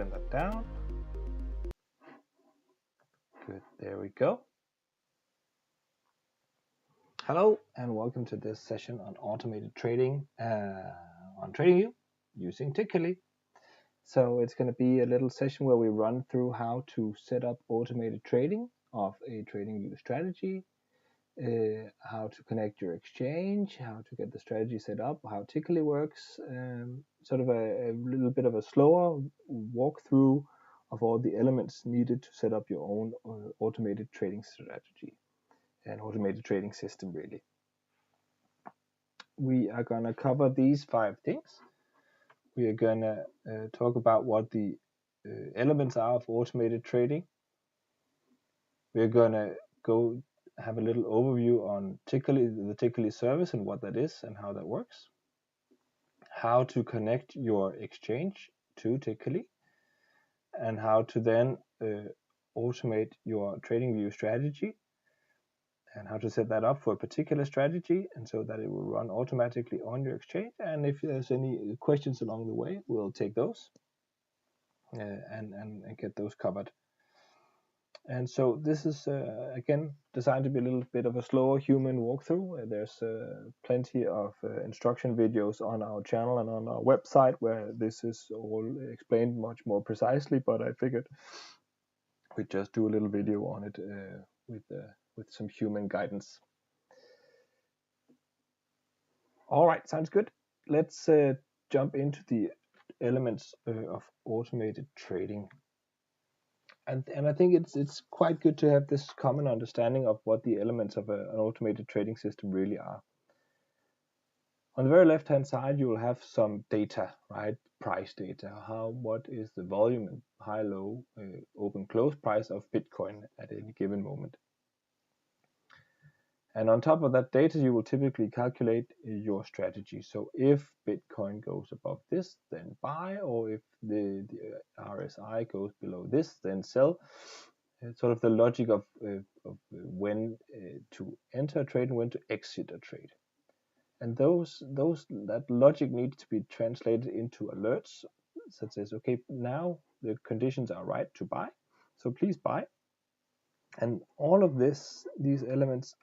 turn that down. Good, there we go. Hello and welcome to this session on automated trading on TradingView using Tickly. So it's going to be a little session where we run through how to set up automated trading of a TradingView strategy, how to connect your exchange, how to get the strategy set up, how Tickly works, sort of a little bit of a slower walkthrough of all the elements needed to set up your own automated trading strategy and automated trading system, really. We are going to cover these 5 things. We are going to talk about what the elements are of automated trading. We're going to go have a little overview on the Tickly service and what that is and how that works. How to connect your exchange to Tickly, and how to then automate your TradingView strategy, and how to set that up for a particular strategy, and so that it will run automatically on your exchange. And if there's any questions along the way, we'll take those and get those covered. And so this is again designed to be a little bit of a slower human walkthrough. There's plenty of instruction videos on our channel and on our website where this is all explained much more precisely, but I figured we'd just do a little video on it with some human guidance. All right, sounds good. Let's jump into the elements of automated trading. And I think it's quite good to have this common understanding of what the elements of an automated trading system really are. On the very left-hand side, you will have some data, right? Price data. What is the volume and high-low, open-close price of Bitcoin at any given moment? And on top of that data, you will typically calculate your strategy. So if Bitcoin goes above this, then buy, or if the RSI goes below this, then sell. It's sort of the logic of when to enter a trade and when to exit a trade. And that logic needs to be translated into alerts that says, okay, now the conditions are right to buy, so please buy. And all of these elements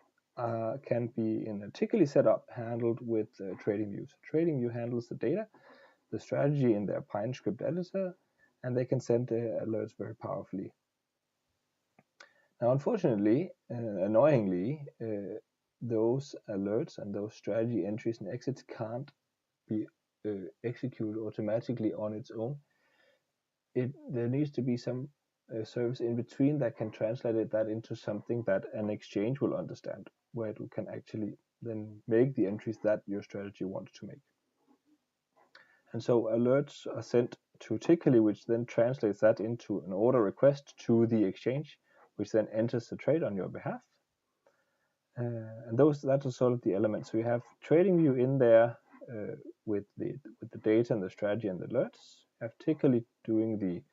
can be in a Tickly setup handled with TradingView. So TradingView handles the data, the strategy in their Pine script editor, and they can send alerts very powerfully. Now, unfortunately, annoyingly, those alerts and those strategy entries and exits can't be executed automatically on its own. There needs to be some service in between that can translate that into something that an exchange will understand, where it can actually then make the entries that your strategy wants to make. And so alerts are sent to Tickly, which then translates that into an order request to the exchange, which then enters the trade on your behalf. And that are sort of the elements. So you have TradingView in there with the data and the strategy and the alerts. You have Tickly doing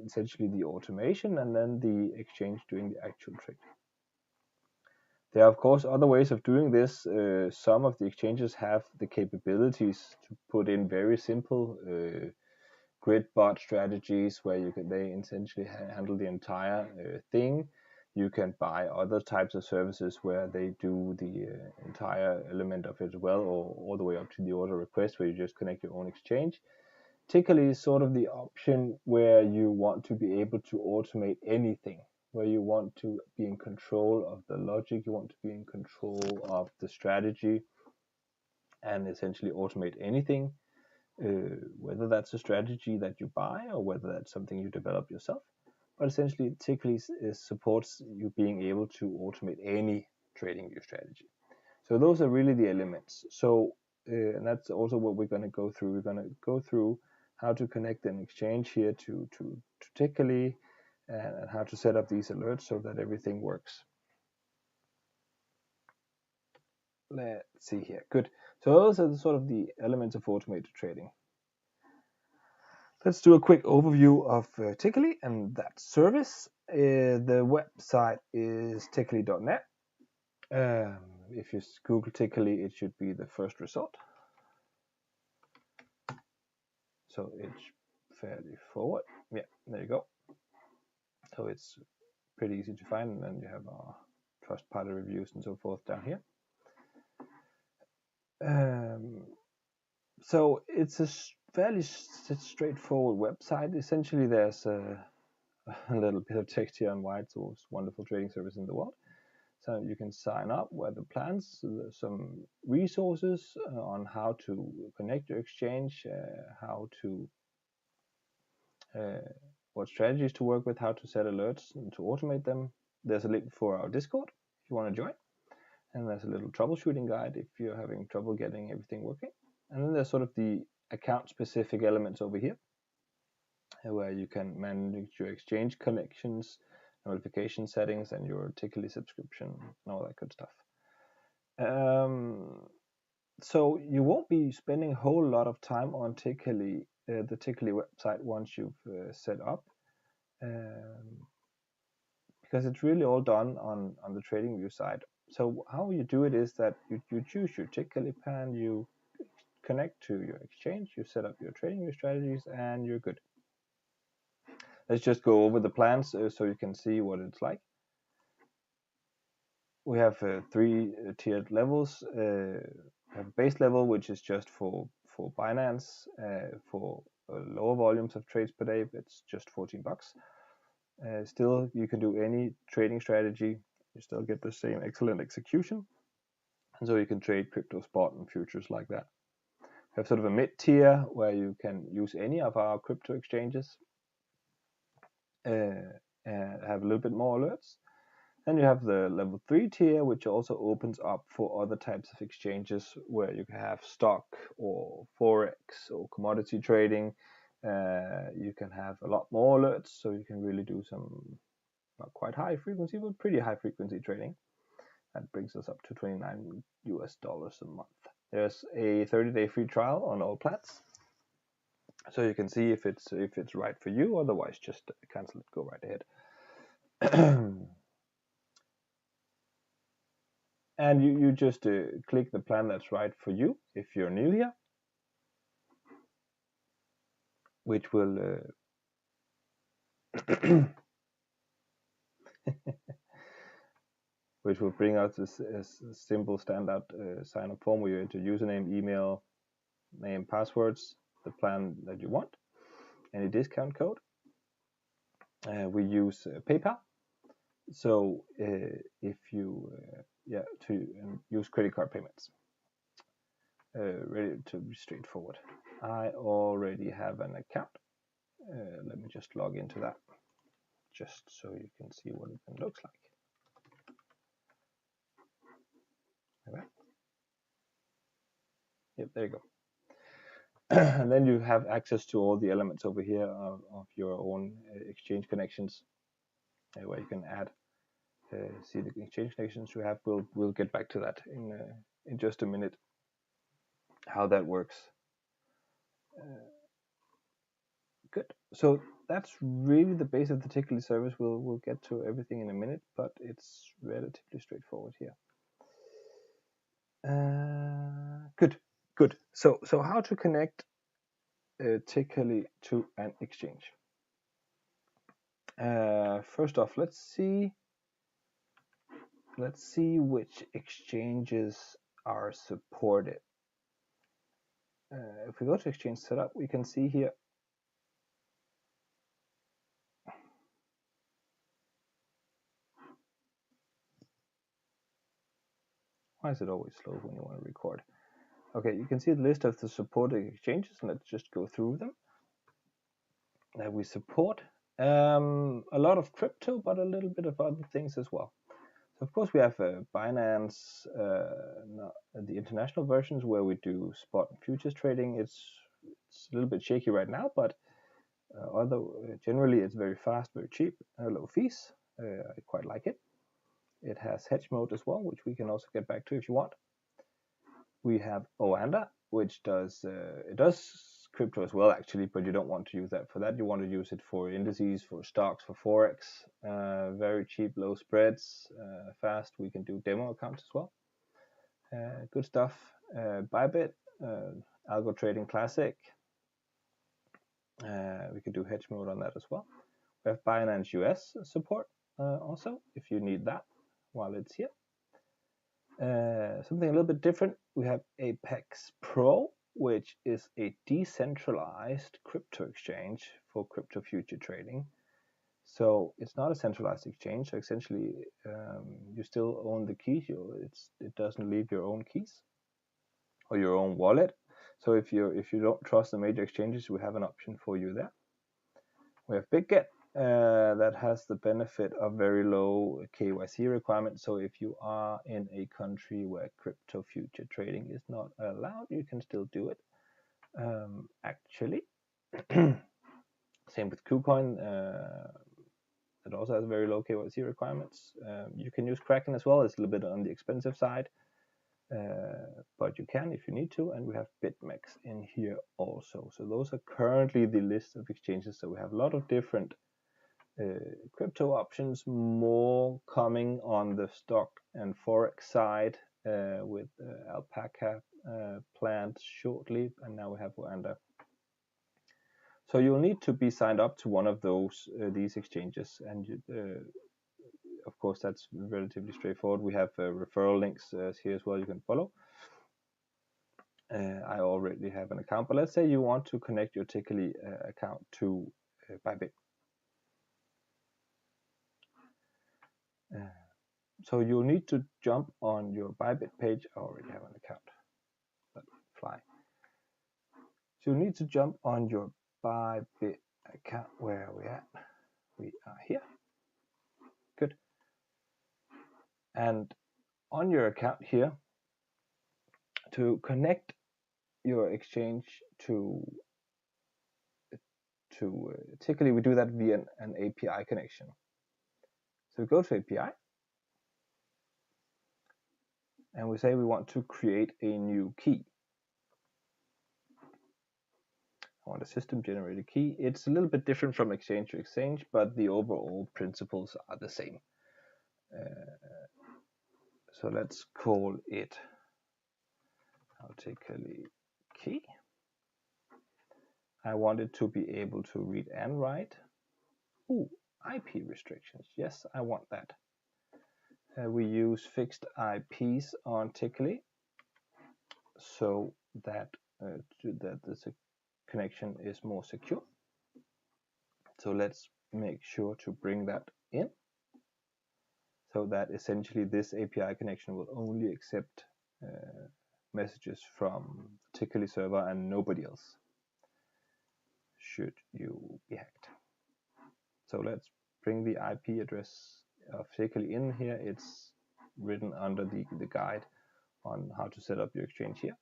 essentially the automation, and then the exchange doing the actual trade. There are, of course, other ways of doing this. Some of the exchanges have the capabilities to put in very simple grid bot strategies where they essentially handle the entire thing. You can buy other types of services where they do the entire element of it as well, or all the way up to the order request where you just connect your own exchange. Tickly is sort of the option where you want to be able to automate anything, where you want to be in control of the logic, you want to be in control of the strategy, and essentially automate anything, whether that's a strategy that you buy or whether that's something you develop yourself. But essentially, Tickly supports you being able to automate any TradingView strategy. So those are really the elements. So and that's also what we're going to go through. We're going to go through how to connect an exchange here to Tickly, and how to set up these alerts so that everything works. Let's see here. Good. So those are sort of the elements of automated trading. Let's do a quick overview of Tickly and that service. The website is tickly.net. If you Google Tickly, it should be the first result. So it's fairly forward. Yeah, there you go. So it's pretty easy to find, and then you have our Trustpilot reviews and so forth down here. So it's a fairly straightforward website. Essentially, there's a little bit of text here on why it's the most wonderful trading service in the world. So you can sign up, where the plans, some resources on how to connect your exchange, how to what strategies to work with, how to set alerts and to automate them. There's a link for our Discord if you want to join, and there's a little troubleshooting guide if you're having trouble getting everything working. And then there's sort of the account-specific elements over here, where you can manage your exchange connections, notification settings, and your Tickly subscription and all that good stuff. So you won't be spending a whole lot of time on Tickly, the Tickly website once you've set up, because it's really all done on the TradingView side. So how you do it is that you choose your Tickly plan, you connect to your exchange, you set up your TradingView strategies, and you're good. Let's just go over the plans so you can see what it's like. We have 3 tiered levels. We have a base level, which is just for Binance. For lower volumes of trades per day, it's just $14. Still, you can do any trading strategy. You still get the same excellent execution. And so you can trade crypto spot and futures like that. We have sort of a mid-tier where you can use any of our crypto exchanges and have a little bit more alerts. Then you have the level 3 tier, which also opens up for other types of exchanges where you can have stock or forex or commodity trading. You can have a lot more alerts, so you can really do some not quite high frequency, but pretty high frequency trading. That brings us up to $29 a month. There's a 30-day free trial on all plans, so you can see if it's right for you. Otherwise, just cancel it, go right ahead. And you just click the plan that's right for you if you're new here, which will which will bring out this simple standard sign-up form where you enter username, email, name, passwords, the plan that you want, any discount code. We use PayPal, so if you use credit card payments, ready to be straightforward. I already have an account. Let me just log into that, just so you can see what it looks like. Okay. Yep, there you go. And then you have access to all the elements over here of your own exchange connections, where you can add, see the exchange connections you have. We'll get back to that in just a minute, how that works. Good. So that's really the base of the Tickly service. We'll get to everything in a minute, but it's relatively straightforward here. Good. So how to connect Tickly to an exchange? First off, let's see which exchanges are supported. If we go to exchange setup, we can see here why is it always slow when you want to record? Okay, you can see the list of the supported exchanges, and let's just go through them. That we support a lot of crypto, but a little bit of other things as well. So of course we have Binance, the international versions where we do spot and futures trading. It's a little bit shaky right now, but generally it's very fast, very cheap, low fees. I quite like it. It has hedge mode as well, which we can also get back to if you want. We have Oanda, which does crypto as well actually, but you don't want to use that for that. You want to use it for indices, for stocks, for forex. Very cheap, low spreads, fast. We can do demo accounts as well. Good stuff. Bybit, Algo Trading Classic. We can do hedge mode on that as well. We have Binance US support also, if you need that while it's here. Something a little bit different, we have Apex Pro, which is a decentralized crypto exchange for crypto future trading. So it's not a centralized exchange. So essentially, you still own the keys. It doesn't leave your own keys or your own wallet. So if you don't trust the major exchanges, we have an option for you there. We have BitGet that has the benefit of very low KYC requirements. So if you are in a country where crypto future trading is not allowed, you can still do it. Actually, same with KuCoin. It also has very low KYC requirements. You can use Kraken as well. It's a little bit on the expensive side, but you can if you need to. And we have BitMEX in here also. So those are currently the list of exchanges. So we have a lot of different crypto options, more coming on the stock and forex side with Alpaca planned shortly, and now we have Wanda. So you'll need to be signed up to one of these exchanges, and of course that's relatively straightforward. We have referral links here as well you can follow. I already have an account, but let's say you want to connect your Tickly account to Bybit. So you'll need to jump on your Bybit page. I already have an account. Let me fly. So you'll need to jump on your Bybit account. Where are we at? We are here. Good. And on your account here, to connect your exchange to Tickly, we do that via an API connection. So we go to API, and we say we want to create a new key. I want a system generated key. It's a little bit different from exchange to exchange, but the overall principles are the same. So let's call it Tickly key. I want it to be able to read and write. Ooh, IP restrictions. Yes, I want that. We use fixed IPs on Tickly so that the connection is more secure. So let's make sure to bring that in, so that essentially this API connection will only accept messages from Tickly server and nobody else, should you be hacked. So let's bring the IP address of Tickly in here. It's written under the guide on how to set up your exchange here.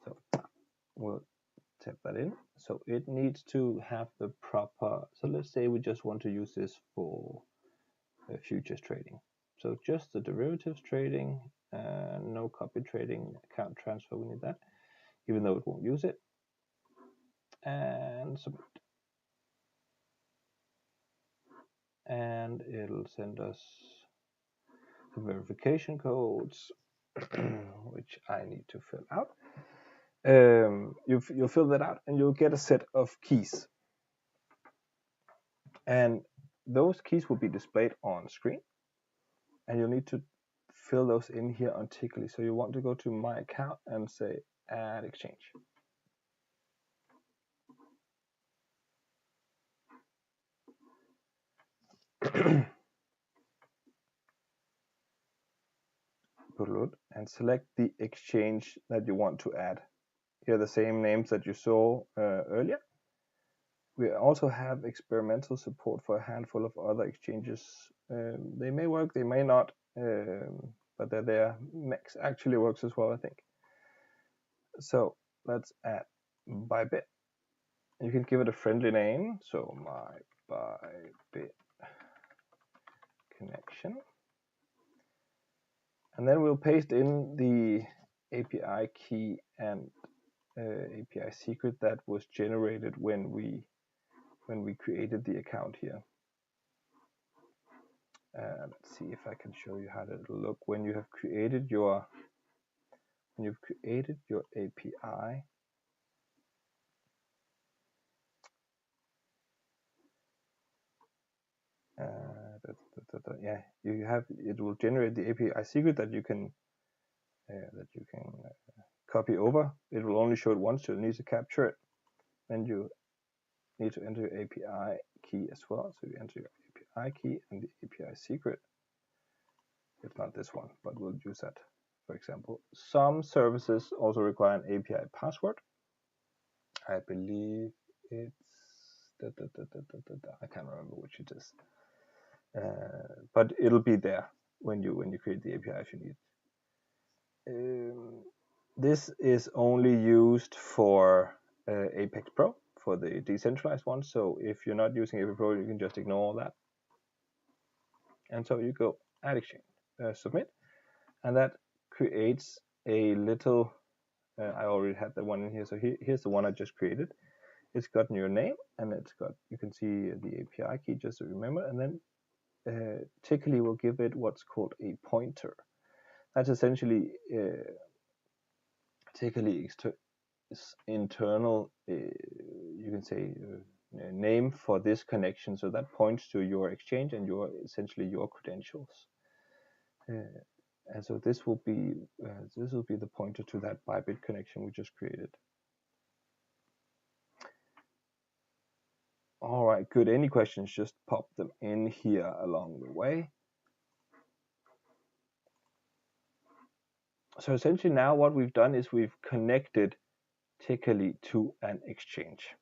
So we'll tap that in. So it needs to have the proper, so let's say we just want to use this for futures trading. So just the derivatives trading, no copy trading, account transfer, we need that, even though it won't use it. And submit. And it'll send us the verification codes, which I need to fill out. You'll fill that out and you'll get a set of keys. And those keys will be displayed on screen. And you'll need to fill those in here on Tickly. So you want to go to my account and say add exchange. And select the exchange that you want to add. Here are the same names that you saw earlier. We also have experimental support for a handful of other exchanges. They may work, they may not, but they're there. MEX actually works as well, I think. So let's add Bybit. You can give it a friendly name, so my Bybit connection. And then we'll paste in the API key and API secret that was generated when we created the account here. Let's see if I can show you how to look when you have created your API. yeah, you have, it will generate the API secret that you can copy over. It will only show it once, so you need to capture it. Then you need to enter your API key as well. So you enter your API key and the API secret. It's not this one, but we'll use that. For example, some services also require an API password. I believe it's I can't remember which it is, but it'll be there when you create the API if you need it. This is only used for Apex Pro, for the decentralized one. So if you're not using Apex Pro, you can just ignore all that. And so you go add exchange, submit, and that creates a little. I already had the one in here, so here's the one I just created. It's got your name, and it's got, you can see the API key just to remember, and then Tickly will give it what's called a pointer. That's essentially Tickly's internal, you can say, name for this connection. So that points to your exchange and essentially your credentials. And so this will be the pointer to that Bybit connection we just created. All right, good. Any questions? Just pop them in here along the way. So essentially now what we've done is we've connected Tickly to an exchange.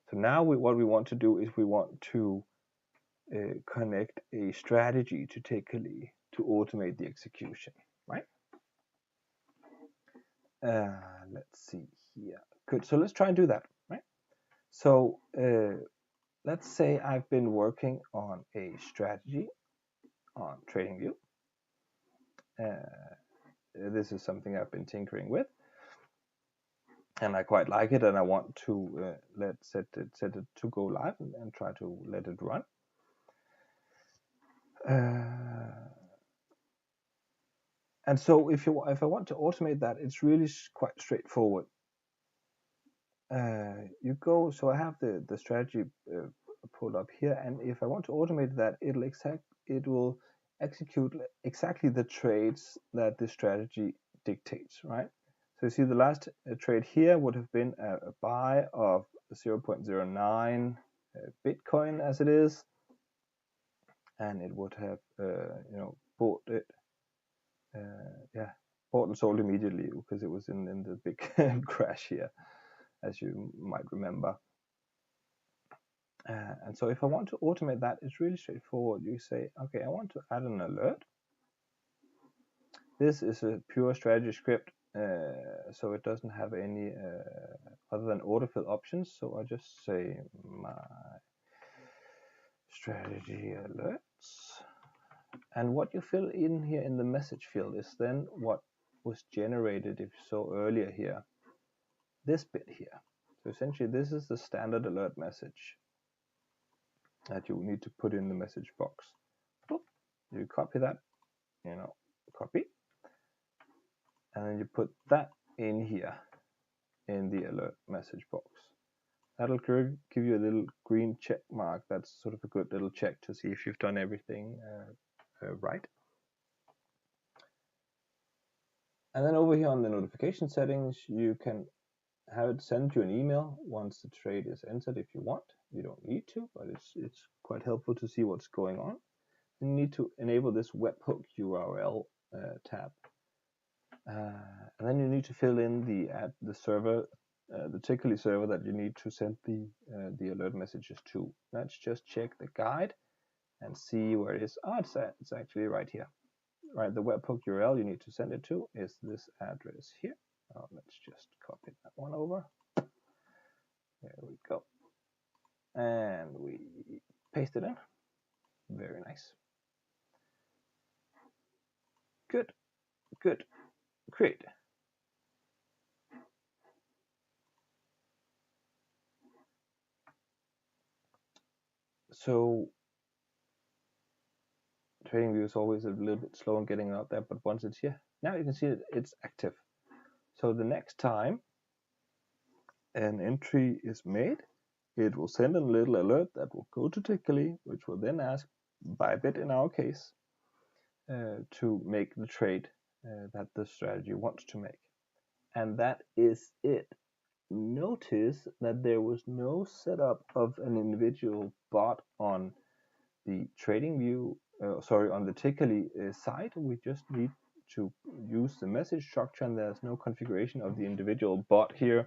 So now what we want to do is we want to connect a strategy to Tickly to automate the execution, right? Let's see here. Good. So let's try and do that, right? So let's say I've been working on a strategy on TradingView. This is something I've been tinkering with, and I quite like it, and I want to set it to go live and try to let it run. And so if I want to automate that, it's really quite straightforward. You go, so I have the strategy pulled up here, and if I want to automate that, it will execute exactly the trades that the strategy dictates, right? So you see the last trade here would have been a buy of 0.09 Bitcoin as it is, and it would have bought it, bought and sold immediately because it was in the big crash here, as you might remember. And so if I want to automate that, it's really straightforward. You say, okay, I want to add an alert. This is a pure strategy script, so it doesn't have any other than autofill options. So I just say my strategy alerts. And what you fill in here in the message field is then what was generated, if so, earlier here. This bit here. So essentially, this is the standard alert message that you need to put in the message box. You copy that, copy, and then you put that in here in the alert message box. That'll give you a little green check mark. That's sort of a good little check to see if you've done everything right. And then over here on the notification settings, you can have it send you an email once the trade is entered if you want. You don't need to, but it's quite helpful to see what's going on. You need to enable this webhook URL tab, and then you need to fill in the server, the Tickly server that you need to send the alert messages to. Let's just check the guide and see where it is. It's actually right here. Right, the webhook URL you need to send it to is this address here. Let's just copy that one over. There we go. And we paste it in. Very nice. Good. Good. Great. So TradingView is always a little bit slow in getting out there, but once it's here, now you can see it's active. So the next time an entry is made, it will send a little alert that will go to Tickly, which will then ask, Bybit in our case, to make the trade that the strategy wants to make. And that is it. Notice that there was no setup of an individual bot on the TradingView, on the Tickerly side. We just need to use the message structure, and there's no configuration of the individual bot here.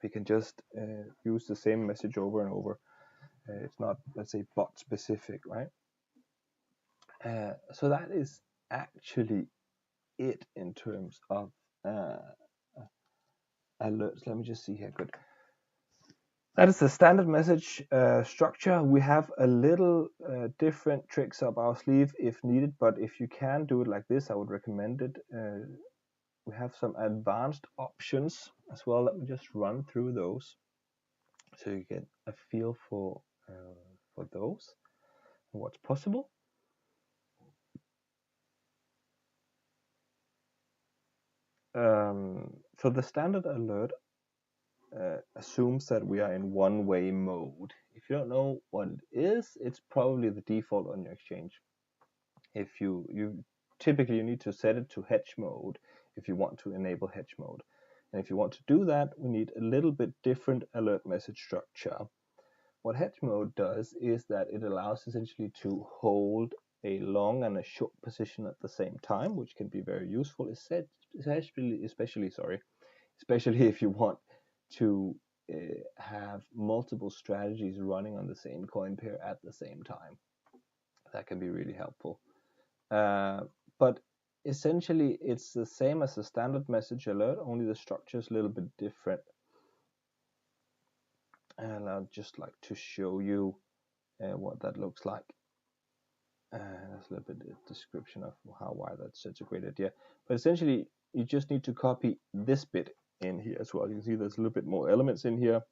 We can just use the same message over and over. It's not, let's say, bot specific, right? So that is actually it in terms of alerts. Let me just see here. Good. That is the standard message structure. We have a little different tricks up our sleeve if needed, but if you can do it like this, I would recommend it. We have some advanced options as well. Let me just run through those so you get a feel for those and what's possible. So the standard alert assumes that we are in one-way mode. If you don't know what it is, it's probably the default on your exchange. If you typically you need to set it to hedge mode if you want to enable hedge mode. And if you want to do that, we need a little bit different alert message structure. What hedge mode does is that it allows essentially to hold a long and a short position at the same time, which can be very useful, especially if you want to have multiple strategies running on the same coin pair at the same time. That can be really helpful. But essentially, it's the same as a standard message alert, only the structure is a little bit different. And I'd just like to show you what that looks like. That's a little bit of description of why that's such a great idea. But essentially, you just need to copy this bit in here as well. You can see there's a little bit more elements in here.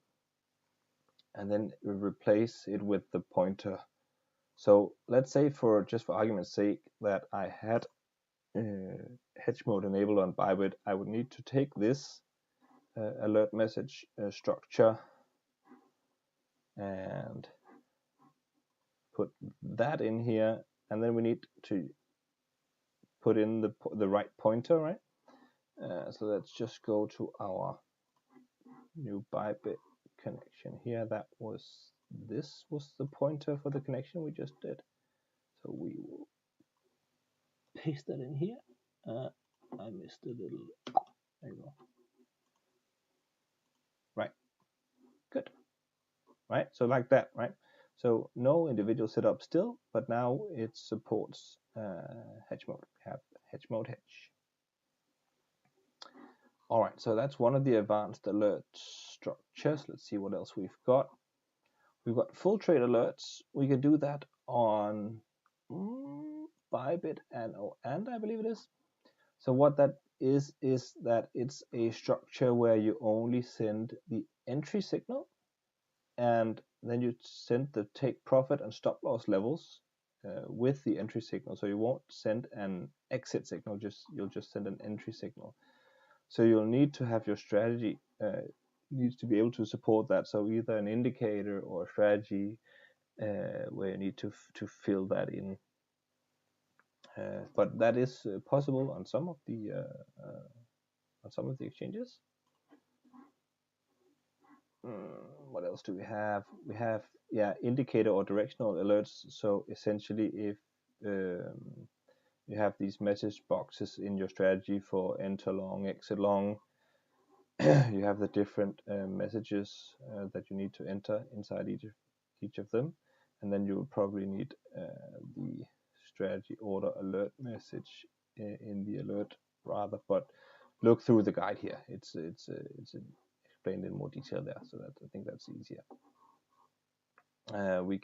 And then replace it with the pointer. So let's say, just for argument's sake, that I had hedge mode enabled on Bybit. I would need to take this alert message structure and put that in here, and then we need to put in the right pointer, right? So let's just go to our new Bybit connection here. This was the pointer for the connection we just did. So we will paste that in here. I missed a little. There you go. Right. Good. Right. So like that. Right. So no individual setup still, but now it supports hedge mode. We have hedge mode hedge. All right. So that's one of the advanced alert structures. Let's see what else we've got. We've got full trade alerts. We can do that on Bybit and I believe it is. So what that is that it's a structure where you only send the entry signal, and then you send the take profit and stop loss levels with the entry signal. So you won't send an exit signal, you'll just send an entry signal. So you'll need to have your strategy needs to be able to support that. So either an indicator or a strategy where you need to fill that in. But that is possible on some of the exchanges. What else do we have? We have indicator or directional alerts. So essentially, if you have these message boxes in your strategy for enter long, exit long, you have the different messages that you need to enter inside each of them, and then you will probably need the strategy order alert message in the alert rather. But look through the guide here. It's explained in more detail there, so that I think that's easier. You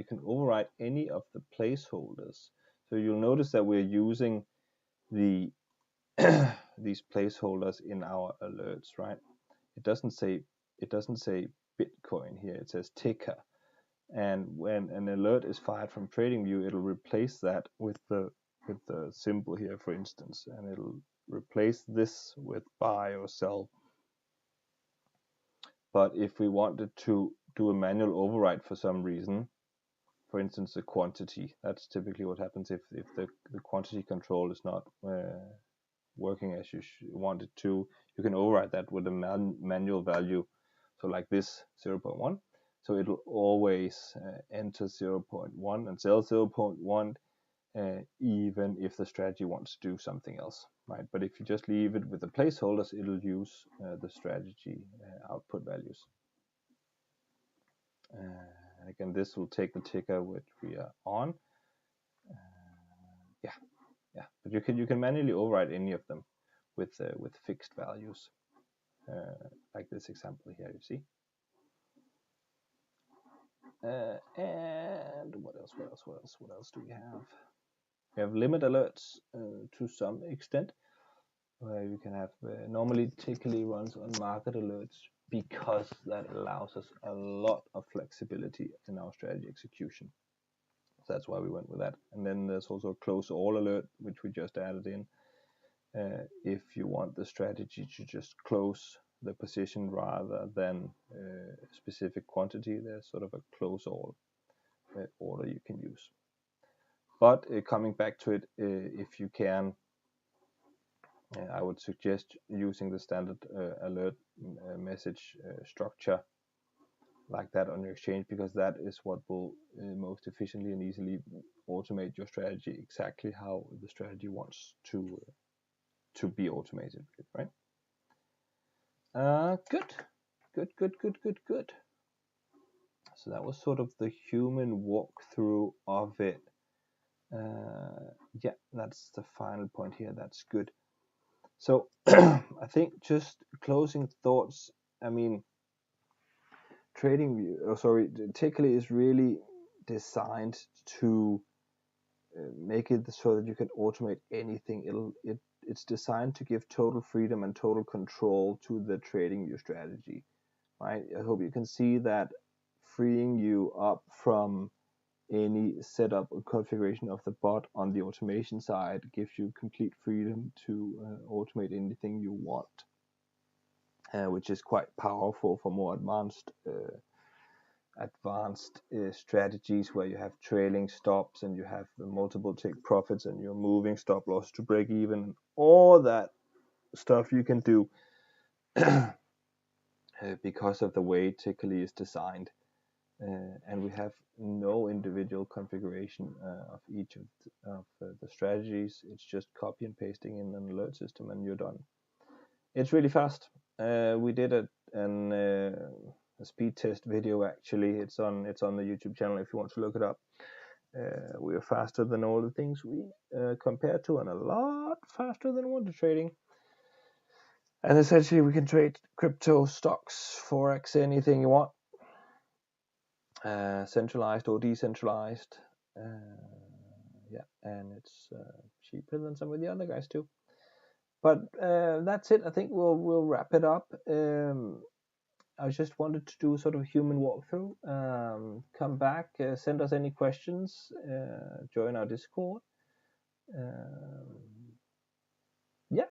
can override any of the placeholders. So you'll notice that we're using the these placeholders in our alerts, right? It doesn't say Bitcoin here. It says ticker. And when an alert is fired from TradingView, it'll replace that with the symbol here, for instance, and it'll replace this with buy or sell. But if we wanted to do a manual override for some reason, for instance, the quantity. That's typically what happens if the quantity control is not working as you want it to. You can override that with a manual value. So like this 0.1. So it'll always enter 0.1 and sell 0.1, even if the strategy wants to do something else, right? But if you just leave it with the placeholders, it'll use the strategy output values. And again, this will take the ticker which we are on. Yeah. But you can manually override any of them with fixed values, like this example here. You see. And what else? What else do we have? We have limit alerts to some extent, where you can have normally typically runs on market alerts, because that allows us a lot of flexibility in our strategy execution. So that's why we went with that. And then there's also a close all alert, which we just added in. If you want the strategy to just close the position rather than a specific quantity, there's sort of a close all order you can use. But coming back to it, if you can, I would suggest using the standard alert message structure like that on your exchange, because that is what will most efficiently and easily automate your strategy exactly how the strategy wants to be automated, right? Good. So that was sort of the human walkthrough of it. Yeah, that's the final point here. That's good. So I think just closing thoughts. I mean, TradingView is really designed to make it so that you can automate anything. It's designed to give total freedom and total control to the TradingView strategy, right? I hope you can see that freeing you up from any setup or configuration of the bot on the automation side gives you complete freedom to automate anything you want, which is quite powerful for more advanced strategies where you have trailing stops and you have multiple take profits and you're moving stop loss to break even. All that stuff you can do because of the way Tickly is designed. And we have no individual configuration of each of the strategies. It's just copy and pasting in an alert system and you're done. It's really fast. We did a speed test video, actually. It's on the YouTube channel if you want to look it up. We are faster than all the things we compare to, and a lot faster than Wonder Trading. And essentially we can trade crypto, stocks, forex, anything you want. Centralized or decentralized, yeah, and it's cheaper than some of the other guys too. But that's it. I think we'll wrap it up. I just wanted to do sort of a human walkthrough. Come back, send us any questions, join our Discord.